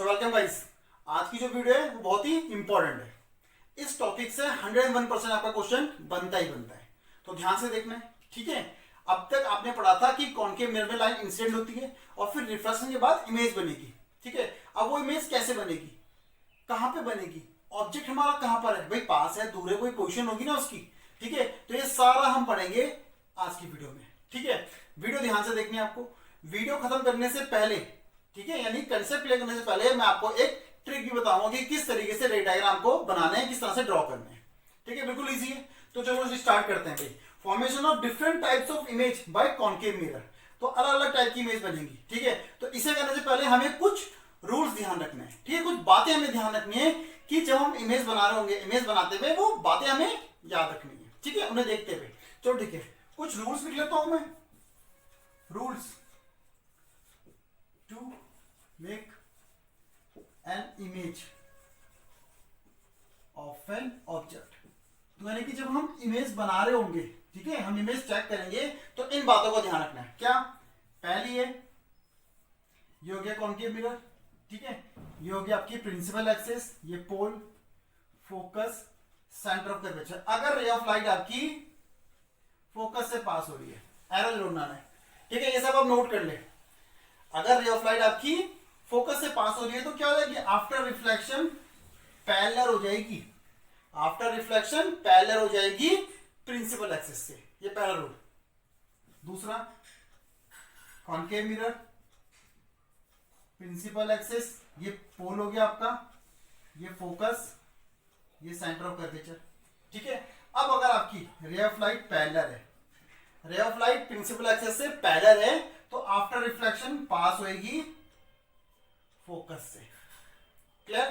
So welcome guys. आज की जो वीडियो है वो बहुत ही इंपॉर्टेंट है। इस टॉपिक से 101% आपका क्वेश्चन बनता ही बनता है, तो ध्यान से देखना है, ठीक है। अब तक आपने पढ़ा था कि कॉनकेव मिरर में लाइन इंसिडेंट होती है और फिर रिफ्लेक्शन के बाद इमेज बनेगी, ठीक है। अब वो इमेज कैसे बनेगी, कहां पे बनेगी, ऑब्जेक्ट हमारा कहां पर है, भाई पास है दूर है, कोई पोजीशन होगी ना उसकी, ठीक है। तो ये सारा हम पढ़ेंगे आज की वीडियो में, ठीक है। वीडियो ध्यान से देखनी है आपको। वीडियो खत्म करने से पहले, ठीक है, यानी कंसेप्ट क्लियर करने से पहले मैं आपको एक ट्रिक भी बताऊंगा कि किस तरीके से रे डायग्राम को बनाना है, किस तरह से ड्रॉ करना है, ठीक है। बिल्कुल इजी है। तो चलो स्टार्ट करते हैं भाई। Formation of different types of image by concave mirror. तो अलग अलग टाइप की इमेज बनेगी, ठीक है। तो इसे करने से पहले हमें कुछ रूल्स ध्यान रखना है, ठीक है। कुछ बातें हमें ध्यान रखनी है कि जब हम इमेज बना रहे होंगे, इमेज बनाते हुए वो बातें हमें याद रखनी है, ठीक है, उन्हें देखते हुए। चलो ठीक है, कुछ रूल्स लिख लेता हूं मैं। Rules to make an image of an object. तो यानी कि जब हम इमेज बना रहे होंगे, ठीक है, हम इमेज चेक करेंगे तो इन बातों को ध्यान रखना है। क्या? पहली है, ये हो गया कॉनकेव मिरर, ठीक है। ये हो गया आपकी प्रिंसिपल एक्सिस, ये पोल, फोकस, सेंटर ऑफ कर्वेचर। अगर रे ऑफ लाइट आपकी फोकस से पास हो रही है, एरर जरूर बनाना है, ठीक है। ये सब आप नोट कर ले। अगर रे ऑफ लाइट आपकी फोकस से पास हो रही है तो क्या हो जाएगी, आफ्टर रिफ्लेक्शन पैरेलल हो जाएगी, आफ्टर रिफ्लेक्शन पैरेलल हो जाएगी प्रिंसिपल एक्सिस से, ये पहला रूल। दूसरा, कॉनकेव मिरर, प्रिंसिपल एक्सिस, ये पोल हो गया आपका, ये फोकस, ये सेंटर ऑफ कर्वेचर, ठीक है। अब अगर आपकी रे ऑफ लाइट पैरेलल है, ray of light principal axis से पैरेलल है, तो आफ्टर रिफ्लेक्शन पास होएगी फोकस से। क्लियर?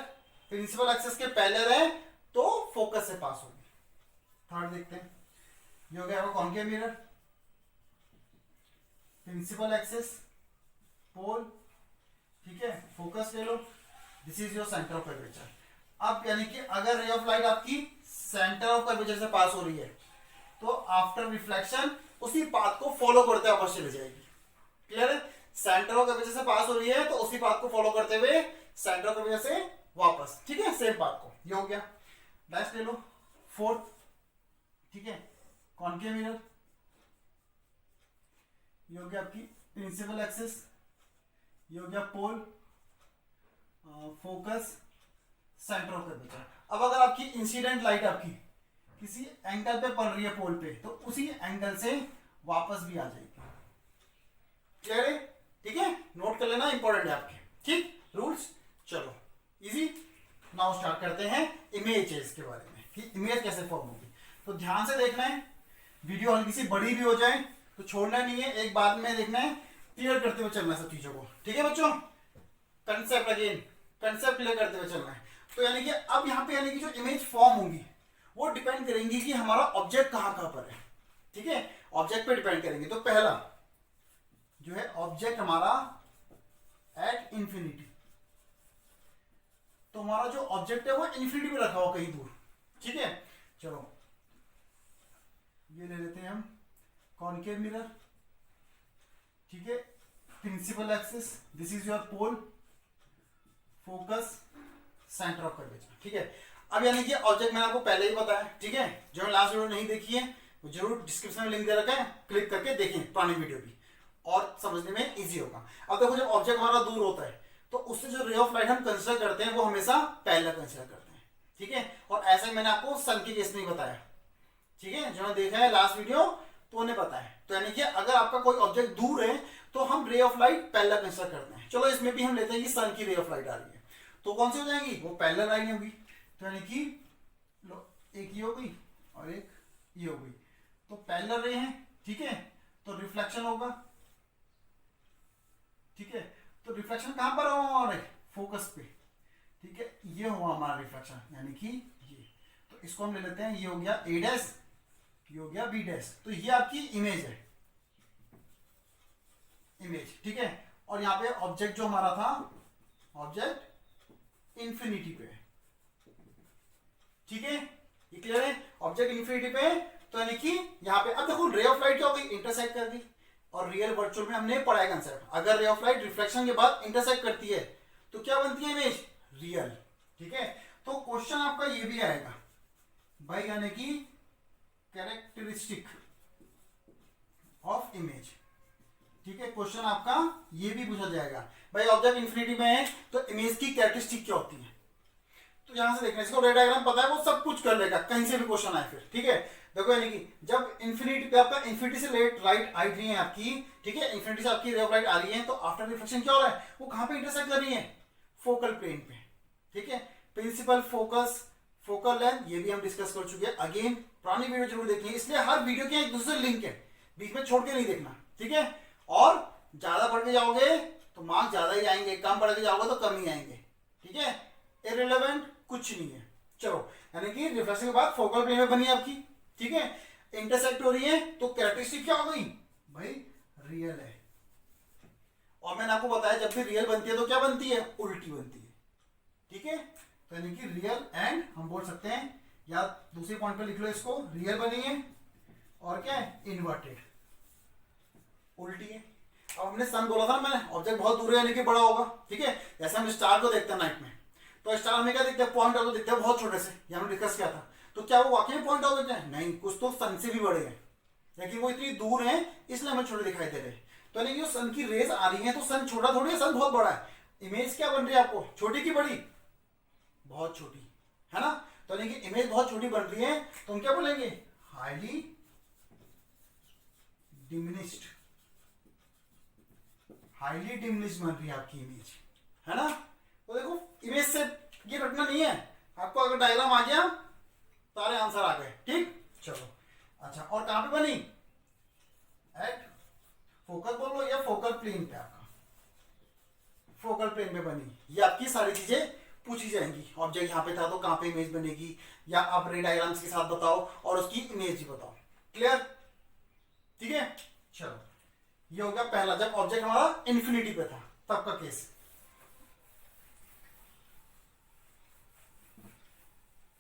प्रिंसिपल एक्सिस के पैरेलल है तो फोकस से पास होगी। थर्ड देखते हैं, ये हो गया आपका concave mirror, principal axis, pole, ठीक है, फोकस ले लो, this is your centre of curvature. अब यानी कि अगर रे ऑफ लाइट आपकी सेंटर ऑफ कर्वेचर से पास हो रही है तो आफ्टर रिफ्लेक्शन उसी पाथ को फॉलो करते वापस चले जाएगी। क्लियर है? सेंटर ऑफ कर्वेचर से पास हो रही है तो उसी पाथ को फॉलो करते हुए सेंटर ऑफ कर्वेचर से वापस, ठीक है, सेम पाथ को। ये हो गया। नेक्स्ट ले लो, फोर्थ, ठीक है, कॉनकेव मिरर, ये हो गया आपकी प्रिंसिपल एक्सिस, ये हो गया पोल, फोकस, सेंटर ऑफ कर्वेचर। अब अगर आपकी इंसिडेंट लाइट आपकी किसी एंगल पे पड़ रही है पोल पे, तो उसी एंगल से वापस भी आ जाएगी। क्लियर है? ठीक है, नोट कर लेना, इंपॉर्टेंट है आपके, ठीक। रूल्स, चलो इजी। नाउ स्टार्ट करते हैं इमेजेस के बारे में कि इमेज कैसे फॉर्म होगी। तो ध्यान से देखना है, वीडियो हल्की सी बड़ी भी हो जाए तो छोड़ना नहीं है, एक बात में देखना है, क्लियर करते हुए चलना है सब चीजों को, ठीक है बच्चों। कंसेप्ट अगेन, कंसेप्ट क्लियर करते हुए चलना है। तो यानी कि अब यहाँ पे यानी कि जो इमेज फॉर्म होंगी वो डिपेंड करेंगी कि हमारा ऑब्जेक्ट कहां कहां पर है, ठीक है, ऑब्जेक्ट पे डिपेंड करेंगे। तो पहला जो है ऑब्जेक्ट हमारा एट इंफिनिटी, तो हमारा जो ऑब्जेक्ट है वो इंफिनिटी पे रखा हुआ कहीं दूर, ठीक है। चलो ये ले लेते हैं हम कॉनकेव मिरर, ठीक है, principal axis, this is your pole, focus, centre of curvature, ठीक है। अब यानी कि ऑब्जेक्ट मैंने आपको पहले ही बताया, ठीक है। जो लास्ट वीडियो नहीं देखी है वो जरूर डिस्क्रिप्शन में लिंक दे रखा है, क्लिक करके देखें पुरानी वीडियो भी, और समझने में इजी होगा। अब देखो, जब ऑब्जेक्ट हमारा दूर होता है तो उससे जो रे ऑफ लाइट हम कंसीडर करते हैं वो हमेशा पैरेलल कंसीडर करते हैं, ठीक है। और ऐसा ही मैंने आपको सन के केस में ही बताया, ठीक है, जो देखा है लास्ट वीडियो तो उन्हें पता है। तो यानी कि अगर आपका कोई ऑब्जेक्ट दूर है तो हम रे ऑफ लाइट पैरेलल कंसीडर करते हैं। चलो इसमें भी हम लेते हैं कि सन की रे ऑफ लाइट आ रही है, तो कौन सी हो जाएंगी, वो पैरेलल लाइन होगी। तो यानी कि एक ये हो गई और एक ये हो गई, तो पैरेलल रे हैं, ठीक है। तो रिफ्लेक्शन होगा, ठीक है। तो रिफ्लेक्शन कहां पर हुआ हमारे, फोकस पे, ठीक है। ये हुआ हमारा रिफ्लेक्शन, यानी कि ये, तो इसको हम ले लेते हैं, ये हो गया ए डैश, ये हो गया बी डैश। तो ये आपकी इमेज है, इमेज, ठीक है। और यहां पे ऑब्जेक्ट जो हमारा था, ऑब्जेक्ट इंफिनिटी पे है, ठीक है, ये क्लियर है। ऑब्जेक्ट इंफिनिटी पे है, तो यानी कि यहां पे अब देखो रे ऑफ लाइट क्या हो गई, इंटरसेक्ट कर दी। और रियल वर्चुअल में हमने पढ़ा है कंसेप्ट, अगर रे ऑफ लाइट रिफ्लेक्शन के बाद इंटरसेक्ट करती है तो क्या बनती है इमेज? रियल। ठीक है, तो क्वेश्चन आपका ये भी आएगा भाई, यानी कि कैरेक्टरिस्टिक ऑफ इमेज। ठीक है, क्वेश्चन आपका ये भी पूछा जाएगा भाई, ऑब्जेक्ट इंफिनिटी में है तो इमेज की कैरेक्टरिस्टिक क्या होती है। तो यहां से देखना, इसको रे डायग्राम पता है वो सब कुछ कर लेगा, कहीं से भी क्वेश्चन आए फिर। ठीक है, देखो यानी कि जब इंफिनिटी पे आपका इंफिनिटी से राइट आई रही है आपकी, ठीक है, इंफिनिटी से आपकी रे ऑफ लाइट आ रही है, तो आफ्टर रिफ्लेक्शन क्या हो रहा है, वो कहां पे इंटरसेक्ट कर रही है? फोकल प्लेन पे। ठीक है, प्रिंसिपल, फोकस, फोकल लेंथ, ये भी हम डिस्कस कर चुके हैं। अगेन पुरानी वीडियो जरूर देखनी है, इसलिए हर वीडियो के एक दूसरे लिंक है, बीच में छोड़ के नहीं देखना। ठीक है, और ज्यादा पढ़ के जाओगे तो मार्क्स ज्यादा ही आएंगे, कम पढ़ के जाओगे तो कम ही आएंगे। ठीक है, इररिलेवेंट कुछ नहीं है। चलो, यानी कि रिफ्लेक्शन के बाद फोकल प्लेन में बनी आपकी। ठीक है, इंटरसेक्ट हो रही है तो कैरेक्टरिस्टिक क्या हो गई भाई? रियल है। और मैंने आपको बताया जब भी रियल बनती है तो क्या बनती है? उल्टी बनती है। ठीक है, तो यानी कि रियल एंड हम बोल सकते हैं, या दूसरे पॉइंट पे लिख लो इसको, रियल बनी है और क्या है? इन्वर्टेड, उल्टी है। अब हमने सन बोला था मैंने, ऑब्जेक्ट बहुत दूर है यानी कि बड़ा होगा। ठीक है, जैसे हम स्टार को देखते हैं नाइट में, तो स्टार में क्या दिखता है? पॉइंट आउट दिखता है बहुत छोटे से, ये हमने डिस्कस किया था। तो क्या वो वाकई में पॉइंट आउट दिखते हैं? नहीं, कुछ तो सन से भी बड़े हैं, लेकिन वो इतनी दूर है इसलिए हमें छोटे दिखाई दे रहे हैं। तो यानी कि सन की रेज आ रही है तो सन छोटा थोड़ी है, सन बहुत बड़ा है। इमेज क्या बन रही है आपको? छोटी की बड़ी? बहुत छोटी, है ना। तो यानी कि इमेज बहुत छोटी बन रही है, तो हम क्या बोलेंगे? Highly diminished. हाईली डिमिनिश्ड बन रही है आपकी इमेज, है ना। तो देखो, इमेज से ये रटना नहीं है आपको, अगर डायग्राम आ गया सारे आंसर आ गए। ठीक, चलो अच्छा, और कहां पे बनी? एट फोकल बोलो या फोकल प्लेन पे, आपका फोकल प्लेन पे बनी। ये आपकी सारी चीजें पूछी जाएंगी। ऑब्जेक्ट यहाँ पे था तो कहां पे इमेज बनेगी, या आप रे डायग्राम्स के साथ बताओ और उसकी इमेज भी बताओ। क्लियर? ठीक है, चलो ये हो गया पहला, जब ऑब्जेक्ट हमारा इन्फिनिटी पे था तब का केस।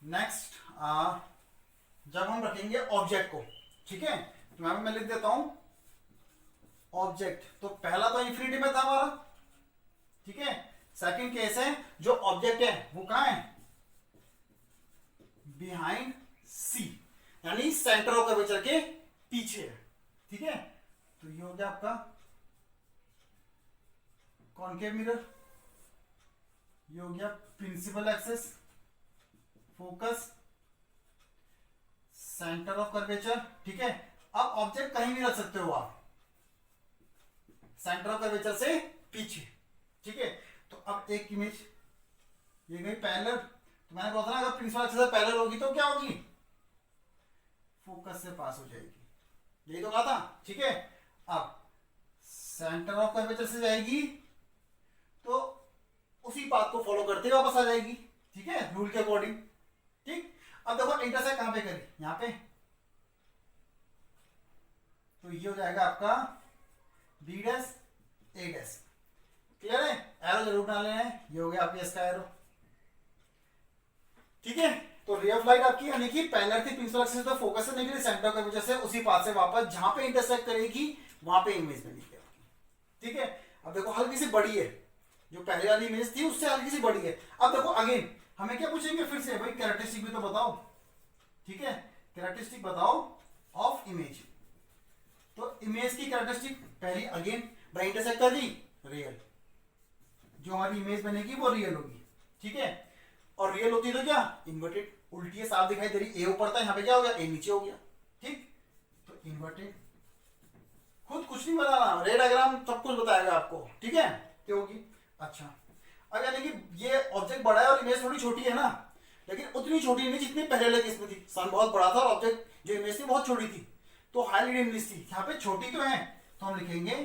नेक्स्ट, जब हम रखेंगे ऑब्जेक्ट को, ठीक है, तो यहां पे मैं लिख देता हूं ऑब्जेक्ट। तो पहला तो इन्फिनिटी में था हमारा, ठीक है। सेकंड केस है, जो ऑब्जेक्ट है वो कहां है? बिहाइंड सी, यानी सेंटर ऑफ कर्वेचर के पीछे है। ठीक है, तो ये हो गया आपका कॉनकेव मिरर, ये हो गया principal axis, focus, centre of curvature. ठीक है, अब ऑब्जेक्ट कहीं भी रख सकते हो आप, सेंटर ऑफ कर्वेचर से पीछे। ठीक है, तो अब एक इमेज ये गई पैरेलल, तो मैंने कहा था ना अगर प्रिंसिपल एक्सिस से पैरेलल होगी तो क्या होगी? फोकस से पास हो जाएगी, यही तो कहा था। ठीक है, अब सेंटर ऑफ कर्वेचर से जाएगी तो उसी पाथ को फॉलो करते हुए वापस आ जाएगी। ठीक है, रूल के अकॉर्डिंग। ठीक, अब देखो इंटरसेक्ट कहां पे करी? यहां पे, तो ये हो जाएगा आपका बी डैश ए डैश। क्लियर है? एरो जरूर डालने हैं, ये हो गया आपकी इसका एरो। ठीक है, तो रे ऑफ लाइट आपकी यानी कि पैरेलल थी प्रिंसिपल एक्सिस पे, फोकस से निकली सेंटर की वजह से उसी पाथ से वापस जहां पे इंटरसेक्ट करेगी वहां पे इमेज बनेगी आपकी। ठीक है, अब देखो हल्की सी बड़ी है, जो पहले वाली इमेज थी उससे हल्की सी बड़ी है। अब देखो अगेन हमें क्या पूछेंगे फिर से? भाई कैरेक्टरिस्टिक भी तो बताओ। ठीक है, कैरेक्टरिस्टिक बताओ ऑफ इमेज। तो इमेज की कैरेक्टरिस्टिक पहली अगेन भाई इंटरसेक्ट कर दी, रियल, जो हमारी इमेज बनेगी वो रियल होगी। ठीक है, और रियल होती है तो क्या? इन्वर्टेड, उल्टी है, साफ दिखाई दे रही, ए ऊपर था, यहाँ पे क्या हो गया? ए नीचे हो गया। ठीक, तो इन्वर्टेड। खुद कुछ नहीं बनाना, रे डायग्राम सब कुछ बताएगा आपको। ठीक है, क्या होगी? अच्छा, अब यानी कि ये ऑब्जेक्ट बड़ा है और इमेज थोड़ी छोटी है ना, लेकिन उतनी छोटी नहीं जितनी पहले केस में थी। सन बहुत बड़ा था और ऑब्जेक्ट जो इमेज थी बहुत छोटी थी, तो हाईली डिमिनिश्ड थी। यहाँ पे छोटी तो है तो हम लिखेंगे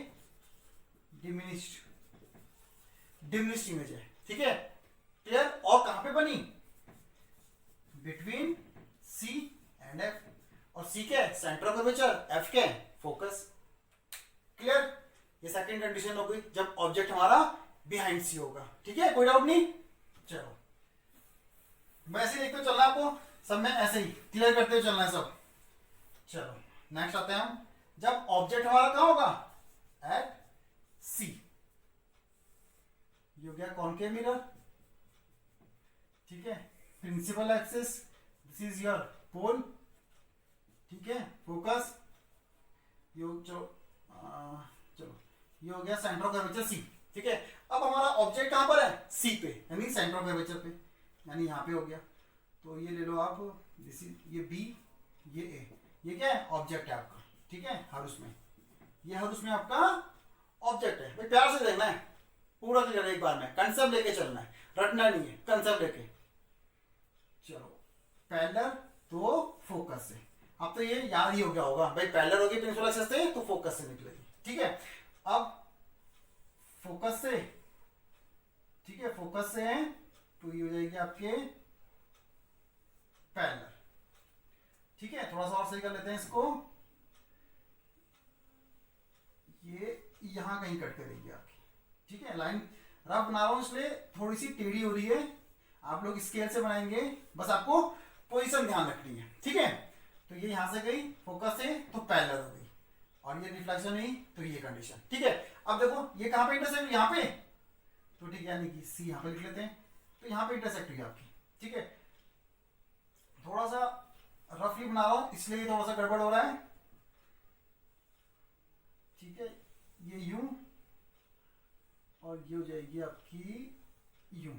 डिमिनिश्ड, डिमिनिश्ड इमेज है। ठीक है, क्लियर? और कहां पे बनी? बिटवीन सी एंड एफ, और सी क्या है? सेंटर ऑफ कर्वेचर, एफ क्या है? फोकस। क्लियर? ये सेकंड कंडीशन हो गई जब ऑब्जेक्ट हमारा बिहाइंड सी होगा। ठीक है, कोई डाउट नहीं? चलो वैसे देखते हो चलना आपको, सब में ऐसे ही क्लियर करते हुए चलना है सब। चलो नेक्स्ट आते हैं हम, जब ऑब्जेक्ट हमारा कहां होगा? एट सी, ये हो गया कॉनकेव मिरर, ठीक है। Principal axis, this is your pole, ठीक है। फोकस, चलो ये हो गया सेंटर ऑफ कर्वेचर सी, ठीक है। अब हमारा ऑब्जेक्ट कहां पर है, सी पे, यानी सेंटर ऑफ कर्वेचर पे, यानी यहां पे हो गया। तो ये ले लो आप, ये बी, ये ए, ये क्या है, ऑब्जेक्ट है आपका, ठीक है। हर उसमें, ये हर उसमें आपका ऑब्जेक्ट है। भाई प्यार से देखना है, पूरा क्लियर एक बार में, कंसेप्ट लेके चलना है, रटना नहीं है, कंसेप्ट लेके चलो। पैरेलल तो फोकस से, अब तो ये याद ही हो गया होगा भाई, पैरेलल होगी प्रिंसिपल एक्सिस से तो फोकस से निकलेगी, ठीक है। अब फोकस से, ठीक है, फोकस से है तो ये हो जाएगी आपके पैरेलल, ठीक है। थोड़ा सा और सही कर लेते हैं इसको, ये यहां कहीं कट करेगी आपकी, ठीक है। लाइन रफ बना रहा हूं इसलिए थोड़ी सी टेढ़ी हो रही है, आप लोग स्केल से बनाएंगे, बस आपको पोजीशन ध्यान रखनी है, ठीक है। तो ये यहां से गई फोकस से तो पैरेलल हो गई, और ये रिफ्लेक्शन नहीं तो ये कंडीशन, ठीक है। अब देखो ये कहां पे इंटरसेक्ट, यहां पे, तो ठीक है, यानी कि सी यहां पे लिख लेते हैं, तो यहां पे इंटरसेक्ट हुई आपकी, ठीक है। थोड़ा सा रफली बना रहा हूं इसलिए थोड़ा सा गड़बड़ हो रहा है, ठीक है। ये यूं और ये हो जाएगी आपकी यूं,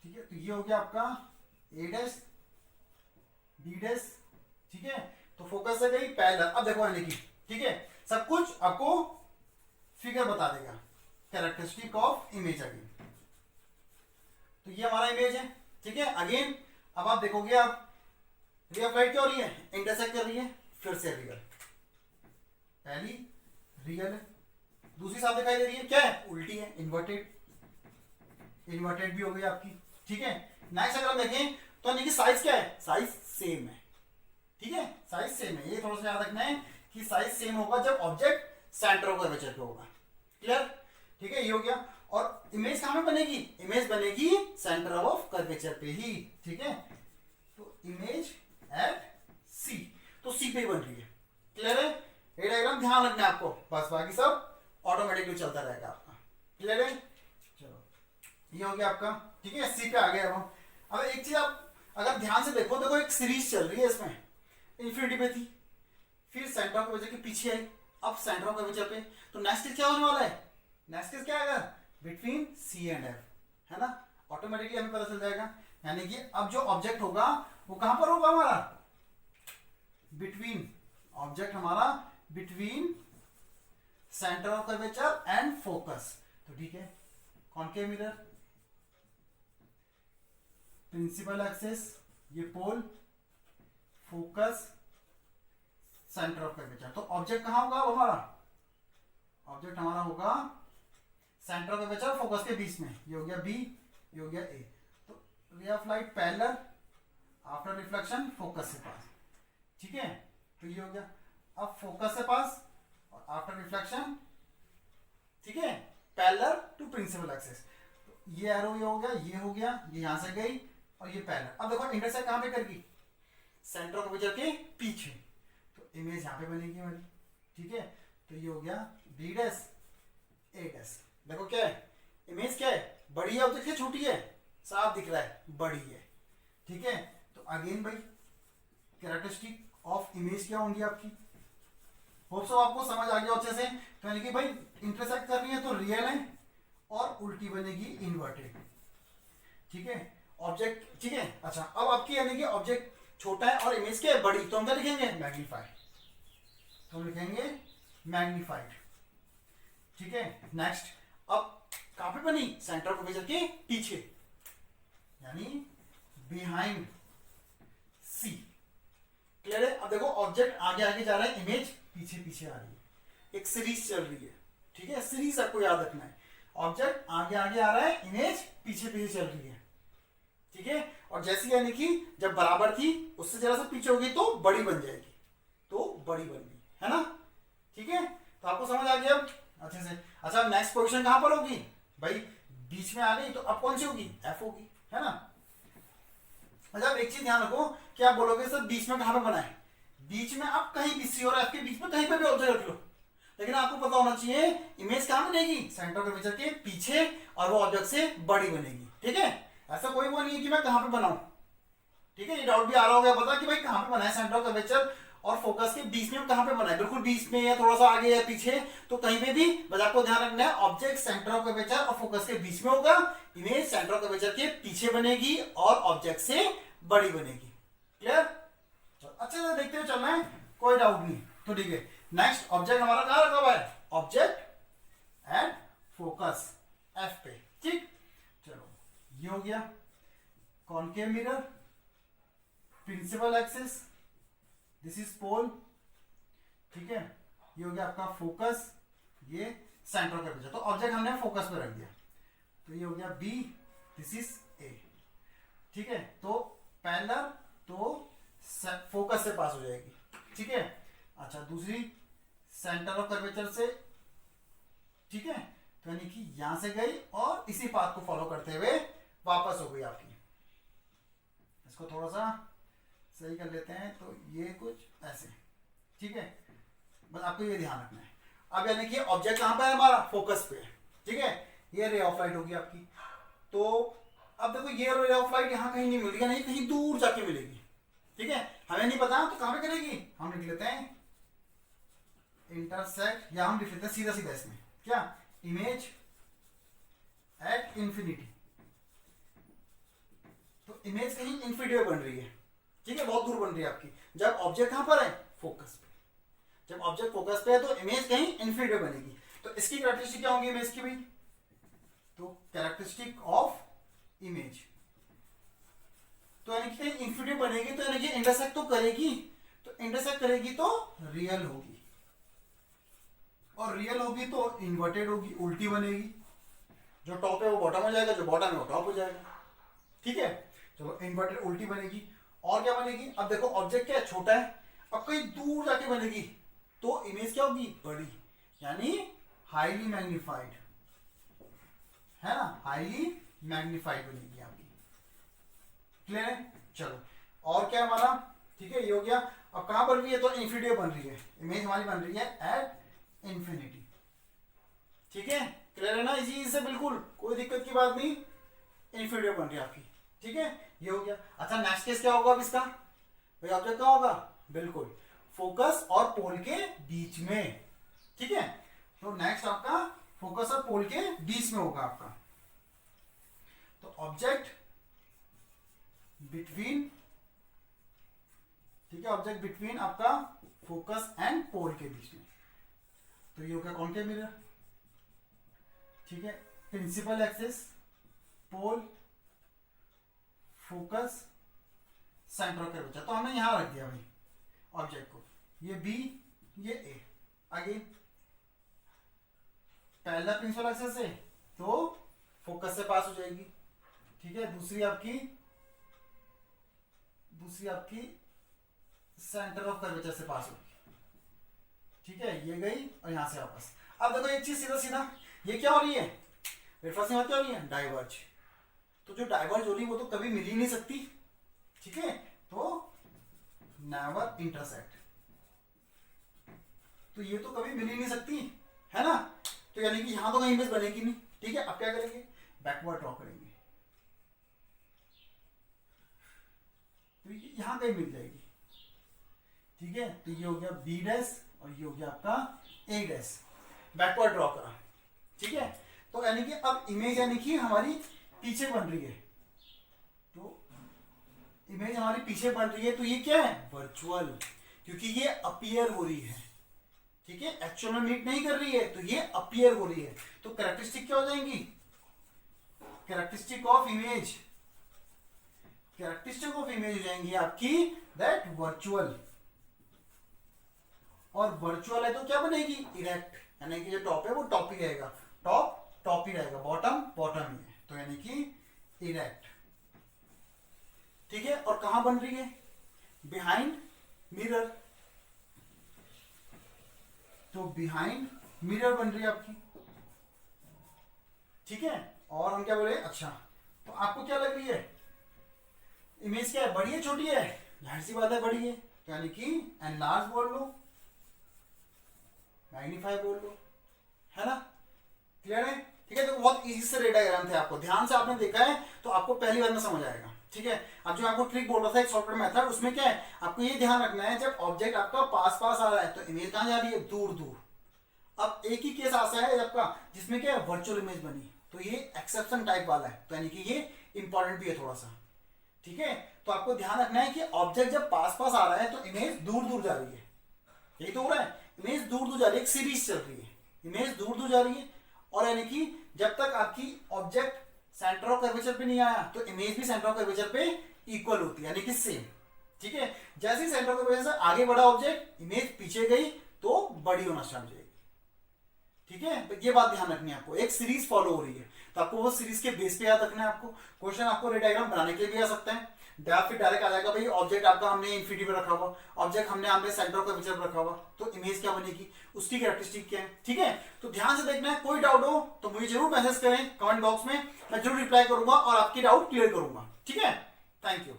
ठीक है। तो ये हो गया आपका ए डैश बी डैश, ठीक है। तो फोकस से गई पैरेलल, अब देखो आने की, ठीक है। सब कुछ आपको फिगर बता देगा, कैरेक्टरिस्टिक ऑफ इमेज अगेन। तो ये हमारा इमेज है, ठीक है। अगेन अब आप देखोगे, आप रे ऑफ लाइट क्या हो रही है, इंटरसेक्ट कर रही है, फिर से रियल, पहली रियल है, दूसरी साफ दिखाई दे रही है, क्या है, उल्टी है, इन्वर्टेड, इन्वर्टेड भी हो गई आपकी, ठीक है। नेक्स्ट अगर हम देखें तो यानी कि साइज क्या है, साइज सेम है, ठीक है, साइज सेम है। ये थोड़ा सा याद रखना है कि साइज सेम होगा जब ऑब्जेक्ट सेंटर ऑफ कर्वेचर पे होगा, क्लियर, ठीक है। ये हो गया, और इमेज कहां पे बनेगी, इमेज बनेगी सेंटर ऑफ कर्वेचर पे ही, ठीक है। तो इमेज एट सी, तो सी पे ही बन रही है, क्लियर है। ये डायग्राम ध्यान रखना है आपको, बस बाकी सब ऑटोमेटिकली चलता रहेगा आपका, क्लियर है। चलो ये हो गया आपका, ठीक है, सी पे आ गए अब एक चीज आप अगर ध्यान से देखो, देखो एक सीरीज चल रही है, इसमें इन्फिनिटी पे थी, फिर सेंटर ऑफ कर्वेचर के पीछे आई, अब सेंटर ऑफ कर्वेचर पे, तो नेक्स्ट क्या होने वाला है, नेक्स्ट क्या आएगा, बिटवीन सी एंड एफ, है ना, ऑटोमेटिकली हमें पता चल जाएगा। यानी कि अब जो ऑब्जेक्ट होगा वो कहां पर होगा हमारा, बिटवीन, ऑब्जेक्ट हमारा between centre of curvature and focus, तो ठीक है। कॉनकेव मिरर, प्रिंसिपल एक्सिस, ये पोल, फोकस, सेंटर ऑफ कर्वेचर, तो ऑब्जेक्ट कहां होगा हमारा, ऑब्जेक्ट हमारा होगा सेंटर ऑफ कर्वेचर फोकस के बीच में, ये हो गया बी, ये हो गया ए। तो रे of light parallel after reflection focus से पास, ठीक है। तो ये हो गया, अब फोकस से पास और आफ्टर रिफ्लेक्शन, ठीक है, पैरेलल टू प्रिंसिपल एक्सिस। तो ये एरो ये हो गया, ये हो गया, ये यहां से गई और ये पैरेलल। अब देखो इंटरसेक्ट कहां पे करेगी, सेंटर ऑफ कर्वेचर के पीछे, तो इमेज यहां पे बनेगी हमारी, ठीक है। तो ये हो गया बी डैश ए डैश, देखो क्या है, इमेज क्या है, बड़ी है ऑब्जेक्ट है, छोटी है, साफ दिख रहा है, बड़ी है, ठीक है। तो अगेन भाई कैरेक्टरिस्टिक ऑफ इमेज क्या होंगी आपकी, होप सो आपको समझ आ गया अच्छे से। तो यानी कि भाई इंटरसेक्ट कर रही है तो रियल है और उल्टी बनेगी इन्वर्टेड, ठीक है, ऑब्जेक्ट, ठीक है। अच्छा अब आपकी यानी कि ऑब्जेक्ट छोटा है और इमेज क्या है, बड़ी, तो हम क्या लिखेंगे, मैग्नीफाइड, तो लिखेंगे मैग्नीफाइड, ठीक है। नेक्स्ट अब कहां पे बनी, सेंटर ऑफ कर्वेचर के पीछे, यानी बिहाइंड सी, क्लियर है? अब देखो ऑब्जेक्ट आगे आगे जा रहा है, इमेज पीछे पीछे आ रही है, एक सीरीज चल रही है, ठीक है? सीरीज आपको याद रखना है, ऑब्जेक्ट आगे आगे आ रहा है, इमेज पीछे पीछे चल रही है, ठीक है? और जैसी यानी कि जब बराबर थी उससे जरा सा पीछे होगी तो बड़ी बन जाएगी, तो बड़ी बन गई, है ना? ठीक है, तो आपको समझ आ गया अब अच्छे से। अच्छा, अब नेक्स्ट पोजीशन कहां पर होगी भाई? बीच में आ गई, तो अब कौन सी होगी? एफ होगी, है ना? अच्छा, अब एक चीज ध्यान रखो, क्या आप बोलोगे सर बीच में कहां पे बना है? बीच में आप कहीं भी सी और एफ के बीच में कहीं पे भी ऑब्जेक्ट रख लो, लेकिन आपको पता होना चाहिए इमेज कहां बनेगी? सेंटर ऑफ कर्वेचर के पीछे, और वो ऑब्जेक्ट से बड़ी बनेगी, ठीक है? ऐसा कोई वो नहीं है कि मैं कहां पे बनाऊं, ठीक है? ये डाउट भी आ रहा होगा पता कि भाई कहां पे बना है सेंटर ऑफ कर्वेचर और फोकस के बीच में कहां पे बना है? बिल्कुल बीच में या थोड़ा सा आगे या पीछे, तो कहीं पे भी, बस आपको ध्यान रखना है ऑब्जेक्ट सेंटर ऑफ कर्वेचर और फोकस के बीच में होगा, इमेज सेंटर ऑफ कर्वेचर के पीछे बनेगी और ऑब्जेक्ट से बड़ी बनेगी। क्लियर? अच्छे से देखते हुए चलना है, कोई डाउट नहीं, तो ठीक है। नेक्स्ट ऑब्जेक्ट हमारा कहां रखा हुआ है? ऑब्जेक्ट एंड फोकस एफ पे, ठीक? चलो, ये हो गया concave mirror, principal axis, this is pole, ठीक है? ये हो गया आपका फोकस, ये सेंटर ऑफ कर्वेचर। तो ऑब्जेक्ट हमने फोकस पे रख दिया, तो ये हो गया बी, दिस इज ए, ठीक है? तो पैरेलल, तो फोकस से पास हो जाएगी, ठीक है? अच्छा, दूसरी सेंटर ऑफ कर्वेचर से, ठीक है? तो यानी कि यहां से गई और इसी पाथ को फॉलो करते हुए वापस हो गई आपकी। इसको थोड़ा सा सही कर लेते हैं, तो ये कुछ ऐसे, ठीक है? बस आपको ये ध्यान रखना है। अब यानी कि ऑब्जेक्ट कहां पर है हमारा? फोकस पे, ठीक है? ये रे ऑफ लाइट होगी आपकी। तो अब देखो, ये रे ऑफ लाइट यहां कहीं नहीं मिलेगी, नहीं कहीं दूर जाके मिलेगी, ठीक है? हमें नहीं पता तो कहां पे करेगी? हम लिख लेते हैं इंटरसेक्ट, या हम लिख लेते हैं सीधा सीधा इसमें क्या? Image at infinity. तो इमेज कहीं इंफिनिटी में बन रही है, ठीक है? बहुत दूर बन रही है आपकी। जब ऑब्जेक्ट कहां पर है? फोकस पे। जब ऑब्जेक्ट फोकस पे है तो इमेज कहीं इंफिनिटी में बनेगी। तो इसकी कैरेक्टरिस्टिक क्या होंगी इमेज की भाई? तो कैरेक्टरिस्टिक ऑफ इमेज, तो यानी कि कहीं इंफिनिटी बनेगी, तो यानी कि इंटरसेक्ट तो करेगी, तो इंटरसेक्ट करेगी तो रियल होगी, और रियल होगी तो इन्वर्टेड होगी, उल्टी बनेगी। जो टॉप है वो बॉटम हो जाएगा, जो बॉटम है वो टॉप हो जाएगा, ठीक है? चलो, इन्वर्टेड उल्टी बनेगी। और क्या बनेगी? अब देखो ऑब्जेक्ट क्या है? छोटा है। अब कहीं दूर जाके बनेगी तो इमेज क्या होगी? बड़ी, यानी हाईली मैग्नीफाइड, है ना? हाईली मैग्नीफाइड बनेगी आपकी। क्लियर है? चलो, और क्या हमारा, ठीक है? ये हो गया। अब कहां बन रही है? तो इंफिनिटी बन रही है, इमेज हमारी बन रही है एट इंफिनिटी, ठीक है? क्लियर है ना? इजी से, बिल्कुल कोई दिक्कत की बात नहीं, इंफिनिटी बन रही है आपकी, ठीक है? ये हो गया। अच्छा, नेक्स्ट केस क्या होगा अब इसका? भाई ऑब्जेक्ट कहां होगा? बिल्कुल फोकस और पोल के बीच में, ठीक है? तो नेक्स्ट आपका फोकस और पोल के बीच में होगा आपका। तो ऑब्जेक्ट बिटवीन, ठीक है? ऑब्जेक्ट बिटवीन आपका फोकस एंड पोल के बीच में, तो ये हो गया कॉनकेव मिरर, ठीक है? Principal axis, pole, focus, centre of curvature. तो हमने यहां रख दिया भाई ऑब्जेक्ट को, ये बी, ये ए। आगे पहला प्रिंसिपल एक्सिस है तो फोकस से पास हो जाएगी, ठीक है? दूसरी आपकी सेंटर ऑफ कर्वेचर से पास होगी, ठीक है? ये गई और यहां से वापस। अब देखो एक चीज सीधा सीधा, ये क्या हो रही है? मेरे पास यहाँ क्या हो रही है? डाइवर्ज। तो जो डाइवर्ज हो रही है वो तो कभी मिल ही नहीं सकती, ठीक है? तो नेवर इंटरसेक्ट, तो ये तो कभी मिल ही नहीं सकती, है ना? तो यानी कि यहां तो कहीं इमेज बनेगी नहीं, ठीक है? अब क्या करेंगे? बैकवर्ड ड्रॉ करेंगे, तो यहां कहीं मिल जाएगी, ठीक है? तो ये हो गया बी डैश और ये हो गया आपका ए डैश, बैकवर्ड ड्रॉ करा, ठीक है? तो यानी कि अब इमेज यानी कि हमारी पीछे बन रही है, तो इमेज हमारी पीछे बन रही है, तो ये क्या है? वर्चुअल, क्योंकि ये अपीयर हो रही है, ठीक है? एक्चुअल में मीट नहीं कर रही है, तो ये अपीयर हो रही है। तो कैरेक्टरिस्टिक क्या हो जाएंगी? Characteristic of image, characteristic of image हो जाएंगी आपकी दैट वर्चुअल, और वर्चुअल है तो क्या बनेगी, इरेक्ट, यानी कि जो टॉप है वो टॉप ही रहेगा, टॉप ही रहेगा, बॉटम बॉटम ही है, तो यानी कि इरेक्ट। ठीक है, और कहां बन रही है, बिहाइंड मिरर, तो बिहाइंड मिरर बन रही है आपकी। ठीक है, और हम क्या बोले, अच्छा तो आपको क्या लग रही है, इमेज क्या है, बड़ी है छोटी है, जाहिर सी बात है बड़ी है, तो यानी कि एनलार्ज बोल लो, मैग्नीफाई बोल लो, है ना, क्लियर है। ठीक है, तो बहुत इजी से रे डायग्राम थे, आपको ध्यान से आपने देखा है तो आपको पहली बार में समझ आएगा। ठीक है, अब जो आपको ट्रिक बोल रहा था एक सॉफ्टवेयर मेथड, उसमें क्या है, आपको ये ध्यान रखना है जब ऑब्जेक्ट आपका पास पास आ रहा है तो इमेज कहां जा रही है, दूर दूर। अब एक ही केस ऐसा है आपका जिसमें क्या है, वर्चुअल इमेज बनी, तो ये एक्सेप्शन टाइप वाला है, तो यानी कि ये इंपॉर्टेंट भी है थोड़ा सा। ठीक है, तो आपको ध्यान रखना है कि ऑब्जेक्ट जब पास पास आ रहा है तो इमेज दूर दूर जा रही है, यही तो हो रहा है, इमेज दूर दूर जा रही है, एक सीरीज चल रही है, इमेज दूर दूर जा रही है, और यानी कि जब तक आपकी ऑब्जेक्ट सेंटर ऑफ कर्वेचर पे नहीं आया तो इमेज भी सेंटर ऑफ कर्वेचर पे इक्वल होती है, यानी कि सेम। ठीक है, जैसे ही सेंटर ऑफ कर्वेचर से आगे बढ़ा ऑब्जेक्ट, इमेज पीछे गई तो बड़ी होना स्टार्ट हो जाएगी। ठीक है, तो ये बात ध्यान रखनी है आपको, एक सीरीज फॉलो हो रही है, तो आपको वो सीरीज के बेस पे याद रखना है। आपको क्वेश्चन आपको रे डायग्राम बनाने के लिए भी आ सकता है, फिर डायरेक्ट आ जाएगा भाई ऑब्जेक्ट आपका हमने इन्फिनिटी पे रखा हुआ, ऑब्जेक्ट हमने सेंटर ऑफ कर्वेचर पे रखा हुआ, तो इमेज क्या बनेगी, उसकी कैरेक्टरिस्टिक क्या है। ठीक है, तो ध्यान से देखना है, कोई डाउट हो तो मुझे जरूर मैसेज करें कमेंट बॉक्स में, मैं जरूर रिप्लाई करूंगा और आपकी डाउट क्लियर करूंगा। ठीक है, थैंक यू।